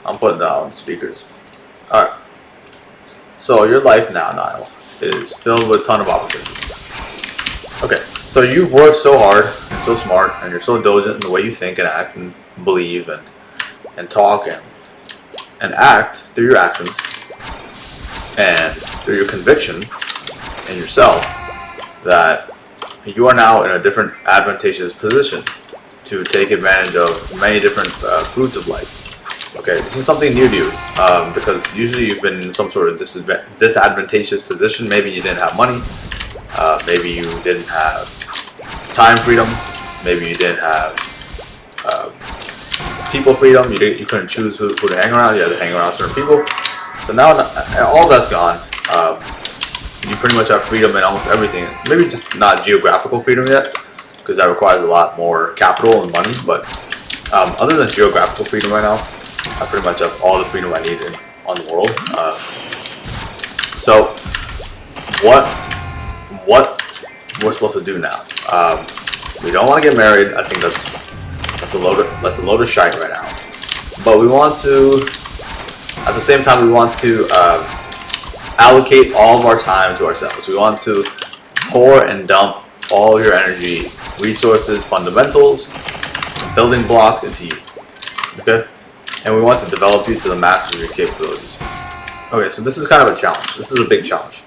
I'm putting that on speakers. Alright. So your life now, Niall, is filled with a ton of opportunities. Okay, so you've worked so hard and so smart, and you're so diligent in the way you think and act and believe and talk and act through your actions and through your conviction in yourself, that you are now in a different advantageous position to take advantage of many different fruits of life. Okay, this is something new to you, because usually you've been in some sort of disadvantageous position. Maybe you didn't have money, maybe you didn't have time freedom, maybe you didn't have people freedom, you couldn't choose who to hang around, you had to hang around certain people. So now all that's gone. You pretty much have freedom in almost everything. Maybe just not geographical freedom yet, because that requires a lot more capital and money, but other than geographical freedom right now, I pretty much have all the freedom I need on the world. So what we're supposed to do now? We don't want to get married. I think that's a load of shite right now. But we want to, at the same time, we want to allocate all of our time to ourselves. We want to pour and dump all your energy, resources, fundamentals, building blocks into you. Okay? And we want to develop you to the max of your capabilities. Okay, so this is kind of a challenge. This is a big challenge,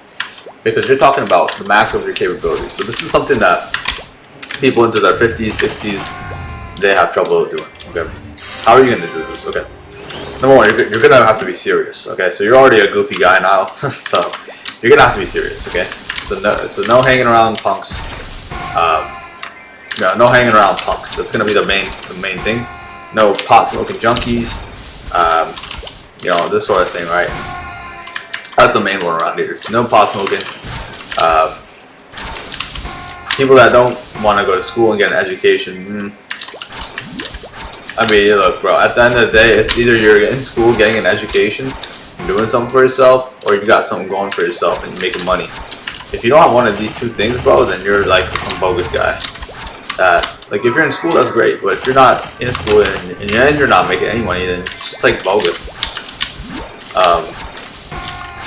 because you're talking about the max of your capabilities. So this is something that people into their 50s, 60s, they have trouble doing. Okay, how are you going to do this? Okay, number one, you're going to have to be serious. Okay, so you're already a goofy guy now, so you're going to have to be serious. Okay, so no hanging around punks. No hanging around punks. That's going to be the main thing. No pot smoking junkies. This sort of thing, right? That's the main one around here. It's no pot smoking. People that don't want to go to school and get an education. I mean, look, bro, at the end of the day, it's either you're in school getting an education, doing something for yourself, or you've got something going for yourself and you're making money. If you don't have one of these two things, bro, then you're like some bogus guy. Like, if you're in school, that's great, but if you're not in school and you're not making any money, then it's just like bogus.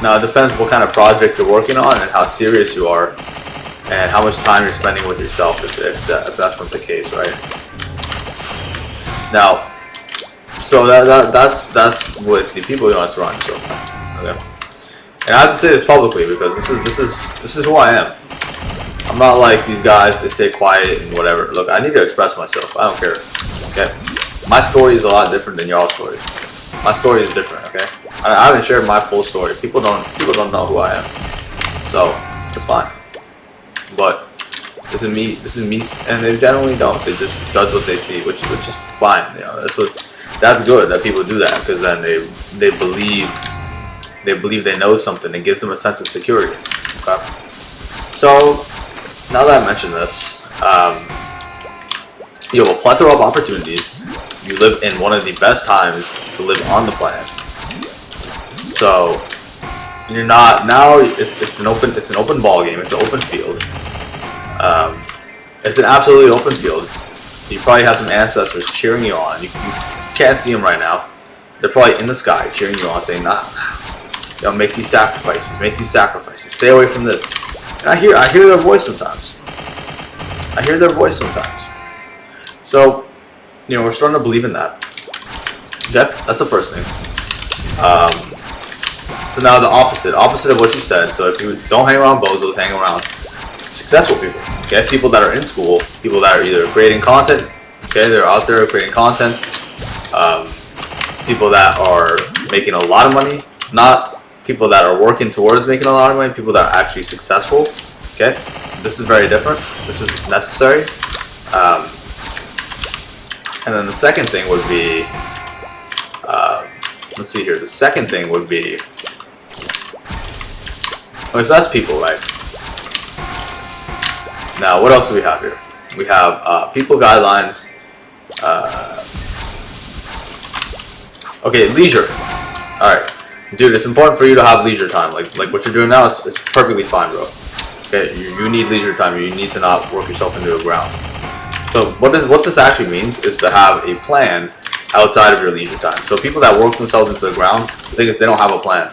Now, it depends what kind of project you're working on and how serious you are and how much time you're spending with yourself, if that's not the case, right? Now, so that's with the people you want to surround yourself with. Okay, and I have to say this publicly, because this is who I am. I'm not like these guys to stay quiet and whatever. Look, I need to express myself. I don't care. Okay, my story is a lot different than y'all's stories. My story is different. Okay, I haven't shared my full story. People don't know who I am, so it's fine. But this is me, and they generally don't. They just judge what they see, which is fine. That's good that people do that, because then they believe they know something. It gives them a sense of security. Okay, so now that I mentioned this, you have a plethora of opportunities. You live in one of the best times to live on the planet. So you're not now. It's an open ball game. It's an open field. It's an absolutely open field. You probably have some ancestors cheering you on. You can't see them right now. They're probably in the sky cheering you on, saying, "Nah, make these sacrifices. Make these sacrifices. Stay away from this." And I hear their voice sometimes. So, we're starting to believe in that. Okay, that's the first thing. So now the opposite of what you said. So if you don't hang around bozos, hang around successful people. Okay, people that are in school, people that are either creating content. Okay, they're out there creating content. People that are making a lot of money, not people that are working towards making a lot of money. People that are actually successful. Okay, this is very different. This is necessary. And then the second thing would be, let's see here. The second thing would be, okay, so that's people, right? Now, what else do we have here? We have people guidelines. Okay, leisure. All right, dude, it's important for you to have leisure time. Like what you're doing now, it's perfectly fine, bro. Okay, you need leisure time. You need to not work yourself into the ground. So what this actually means is to have a plan outside of your leisure time. So people that work themselves into the ground, the thing is they don't have a plan.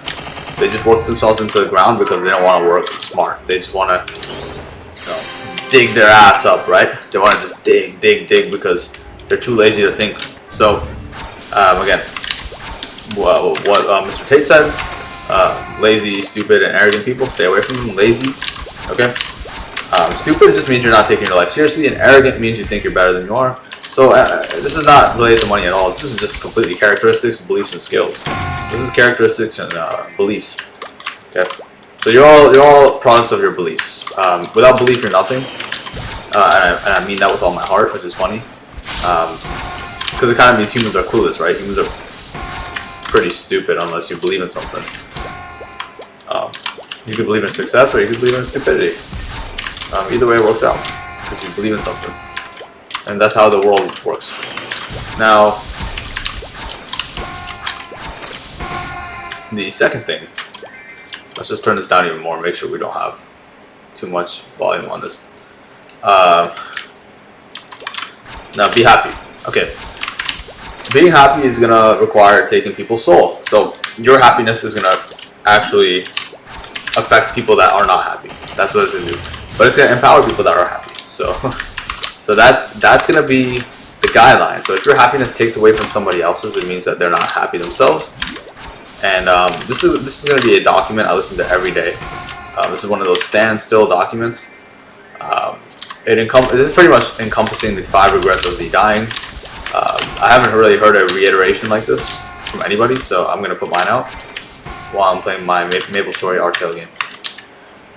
They just work themselves into the ground because they don't want to work smart. They just want to, dig their ass up, right? They want to just dig because they're too lazy to think. So, again, what Mr. Tate said, lazy, stupid, and arrogant people, stay away from them. Lazy, okay? Stupid just means you're not taking your life seriously, and arrogant means you think you're better than you are. So this is not related to money at all. This is just completely characteristics, beliefs, and skills. This is characteristics and beliefs. Okay, so you're all products of your beliefs. Without belief, you're nothing. And I mean that with all my heart, which is funny, because it kind of means humans are clueless, right? Humans are pretty stupid unless you believe in something. You could believe in success, or you could believe in stupidity. Either way, it works out because you believe in something. And that's how the world works. Now, the second thing, let's just turn this down even more, make sure we don't have too much volume on this. Now, be happy. Okay. Being happy is going to require taking people's soul. So, your happiness is going to actually affect people that are not happy. That's what it's going to do. But it's going to empower people that are happy. So that's going to be the guideline. So if your happiness takes away from somebody else's, it means that they're not happy themselves. And this is going to be a document I listen to every day. This is one of those standstill documents. This is pretty much encompassing the 5 regrets of the dying. I haven't really heard a reiteration like this from anybody, so I'm going to put mine out while I'm playing my MapleStory Artale game.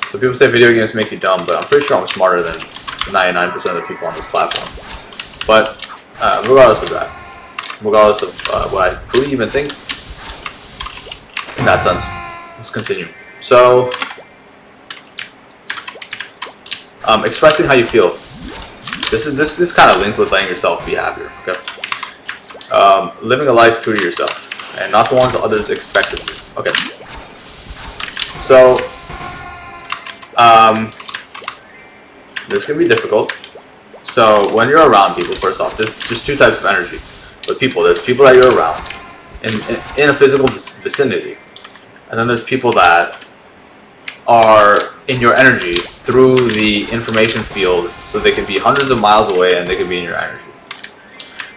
So people say video games make you dumb, but I'm pretty sure I'm smarter than 99% of the people on this platform. But regardless of that, regardless of what I believe and think, in that sense, let's continue. So, expressing how you feel. This is kind of linked with letting yourself be happier. Okay. Living a life true to yourself and not the ones that others expect of you. Okay. So, this can be difficult. So when you're around people, first off, there's just 2 types of energy with people. There's people that you're around in a physical vicinity, and then there's people that are in your energy through the information field. So they could be hundreds of miles away, and they could be in your energy.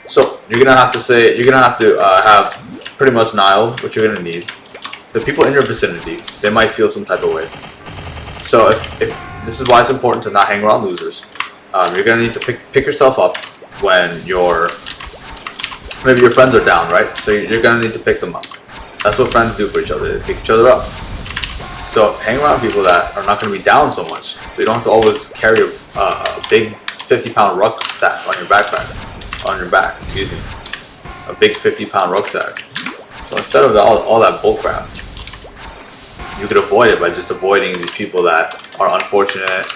So you're gonna have to have pretty much Nile, what you're gonna need. The people in your vicinity, they might feel some type of way. So if this is why it's important to not hang around losers. You're gonna need to pick yourself up when maybe your friends are down, right? So you're gonna need to pick them up. That's what friends do for each other. They pick each other up. So hang around people that are not gonna be down so much. So you don't have to always carry a big 50-pound rucksack on your back. Excuse me, a big 50-pound rucksack. So instead of all that bullcrap, you could avoid it by just avoiding these people that are unfortunate,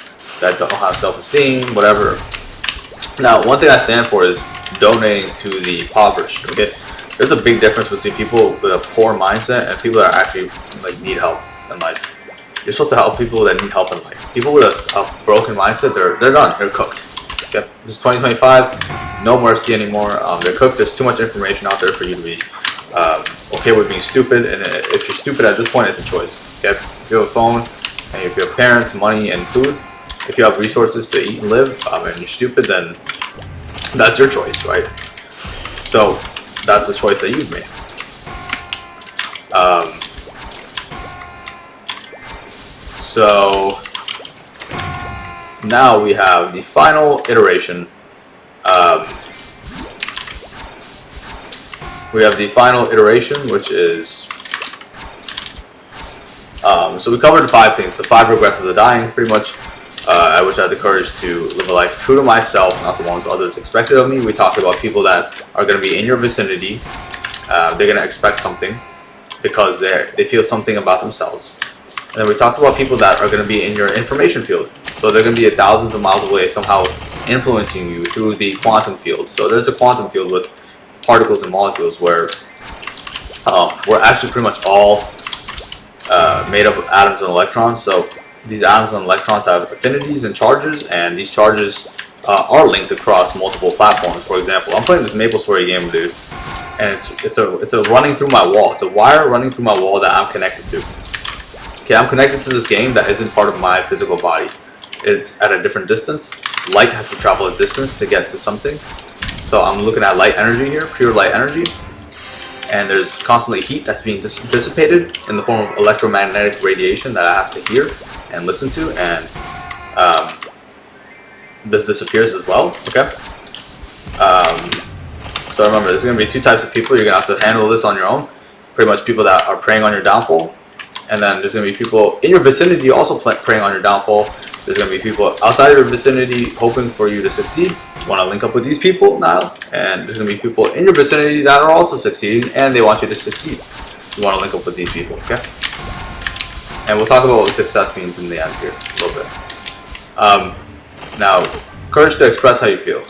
that don't have self-esteem, whatever. Now, one thing I stand for is donating to the impoverished. Okay, there's a big difference between people with a poor mindset and people that actually need help in life. You're supposed to help people that need help in life. People with a broken mindset, they're done. They're cooked. Okay, this is 2025. No mercy anymore. They're cooked. There's too much information out there for you to be okay with being stupid, and if you're stupid at this point, it's a choice. Okay, if you have a phone, and if you have parents, money, and food, if you have resources to eat and live, and you're stupid, then that's your choice, right? So that's the choice that you've made. So now we have the final iteration. Which is so we covered 5 things, the 5 regrets of the dying, pretty much. I wish I had the courage to live a life true to myself, not the ones others expected of me. We talked about people that are going to be in your vicinity. They're going to expect something because they feel something about themselves. And then we talked about people that are going to be in your information field. So they're going to be thousands of miles away, somehow influencing you through the quantum field. So there's a quantum field with particles and molecules where we're actually pretty much all made up of atoms and electrons. So these atoms and electrons have affinities and charges, and these charges are linked across multiple platforms. For example, I'm playing this MapleStory game, dude. and it's a running through my wall. It's a wire running through my wall that I'm connected to. Okay, I'm connected to this game that isn't part of my physical body. It's at a different distance. Light has to travel a distance to get to something. So I'm looking at light energy here, pure light energy. And there's constantly heat that's being dissipated in the form of electromagnetic radiation that I have to hear and listen to, and this disappears as well. Okay. So remember, there's going to be two types of people. You're going to have to handle this on your own. Pretty much people that are preying on your downfall, and then there's going to be people in your vicinity also preying on your downfall. There's going to be people outside of your vicinity hoping for you to succeed. You want to link up with these people now, and there's going to be people in your vicinity that are also succeeding, and they want you to succeed. You want to link up with these people, okay? And we'll talk about what success means in the end here a little bit. Now, courage to express how you feel.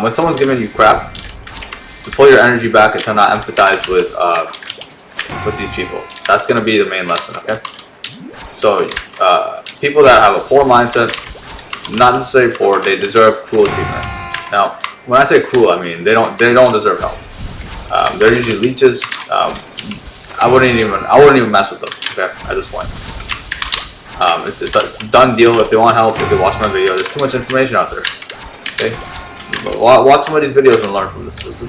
When someone's giving you crap, to pull your energy back and to not empathize with these people. That's going to be the main lesson, okay? So, people that have a poor mindset, not necessarily poor, they deserve cruel treatment. Now, when I say cruel, I mean they don't deserve help. They're usually leeches. I wouldn't even mess with them. Okay, at this point, it's a done deal. If they want help, they can watch my video. There's too much information out there. Okay, watch somebody's videos and learn from this. This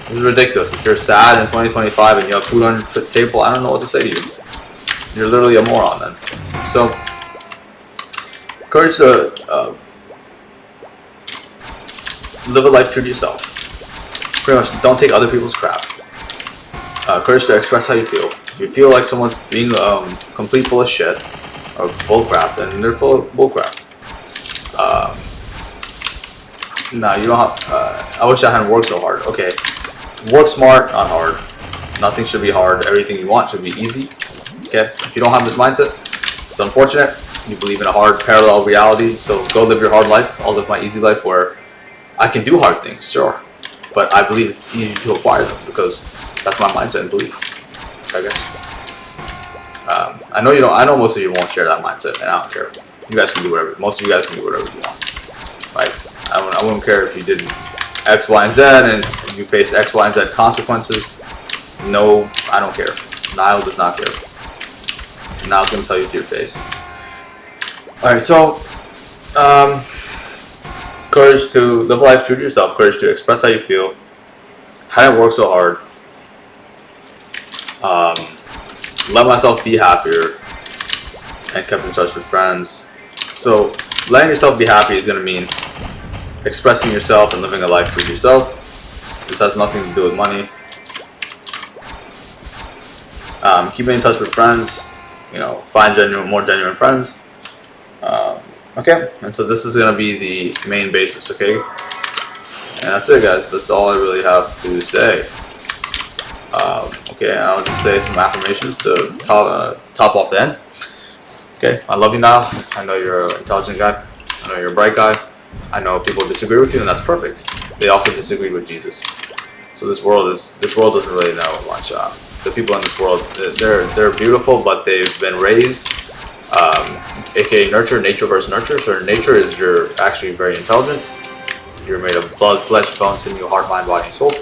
is ridiculous. If you're sad in 2025 and you have food on your table, I don't know what to say to you. You're literally a moron then. So, courage to live a life true to yourself. Pretty much, don't take other people's crap. Courage to express how you feel. If you feel like someone's being complete full of shit or bullcrap, then they're full of bullcrap. No, you don't have. I wish I hadn't worked so hard. Okay, work smart, not hard. Nothing should be hard. Everything you want should be easy. Okay, if you don't have this mindset, it's unfortunate. You believe in a hard parallel reality, so go live your hard life. I'll live my easy life where I can do hard things, sure, but I believe it's easy to acquire them because that's my mindset and belief, I guess. I know you don't. I know most of you won't share that mindset, and I don't care. You guys can do whatever. Most of you guys can do whatever you want. Right? I wouldn't care if you did X, Y, and Z, and you face X, Y, and Z consequences. No, I don't care. Niall does not care. Niall's gonna tell you to your face. All right, so courage to live life true to yourself. Courage to express how you feel. Hadn't worked so hard. Let myself be happier, and kept in touch with friends. So letting yourself be happy is going to mean expressing yourself and living a life true to yourself. This has nothing to do with money. Keeping in touch with friends, find more genuine friends. Okay, and so this is going to be the main basis, okay? And that's it, guys. That's all I really have to say. Okay, and I'll just say some affirmations to top off the end. Okay, I love you now. I know you're an intelligent guy. I know you're a bright guy. I know people disagree with you, and that's perfect. They also disagree with Jesus. So this world doesn't really know much. The people in this world, they're beautiful, but they've been raised, aka nature versus nurture. So nature is you're actually very intelligent. You're made of blood, flesh, bone, sinew, heart, mind, body, and soul.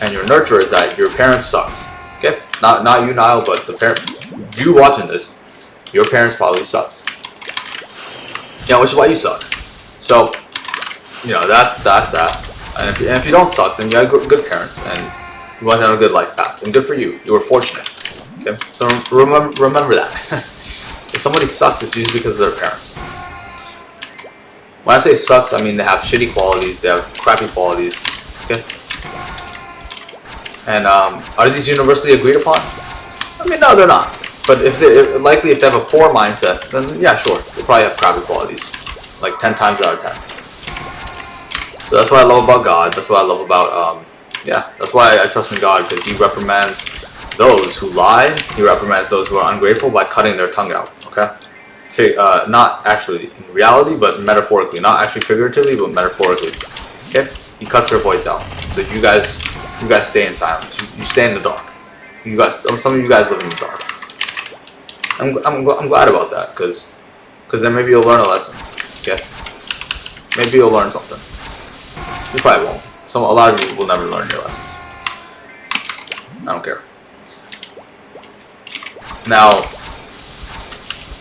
And your nurture is that your parents sucked. Okay, not you, Niall, but the parent. You watching this, your parents probably sucked. Yeah, which is why you suck. So, that's that. And if you don't suck, then you have good parents, and you went down a good life path, and good for you. You were fortunate. Okay, so remember that. If somebody sucks, it's usually because of their parents. When I say sucks, I mean they have shitty qualities, they have crappy qualities. Okay. And are these universally agreed upon? I mean, no, they're not. But if they have a poor mindset, then yeah, sure, they probably have crappy qualities, like 10 times out of 10. So that's what I love about God. That's what I love about that's why I trust in God, because He reprimands those who lie. He reprimands those who are ungrateful by cutting their tongue out. Okay, not actually in reality, but metaphorically. Not actually figuratively, but metaphorically. Okay, He cuts their voice out. So you guys stay in silence. You stay in the dark. Some of you guys live in the dark. I'm glad about that, because then maybe you'll learn a lesson. Okay, maybe you'll learn something. You probably won't. A lot of you will never learn your lessons. I don't care. Now,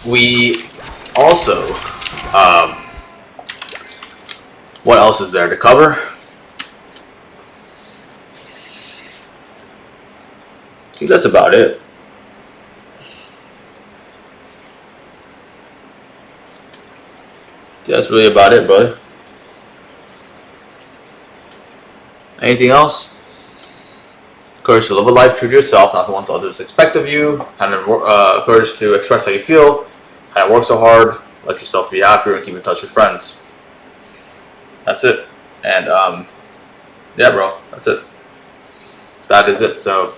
we also, what else is there to cover? I think that's about it. That's really about it, brother. Anything else? Courage to live a life true to yourself, not the ones others expect of you. Courage to express how you feel. How to work so hard. Let yourself be happier and keep in touch with friends. That's it. And yeah, bro, that's it. That is it. So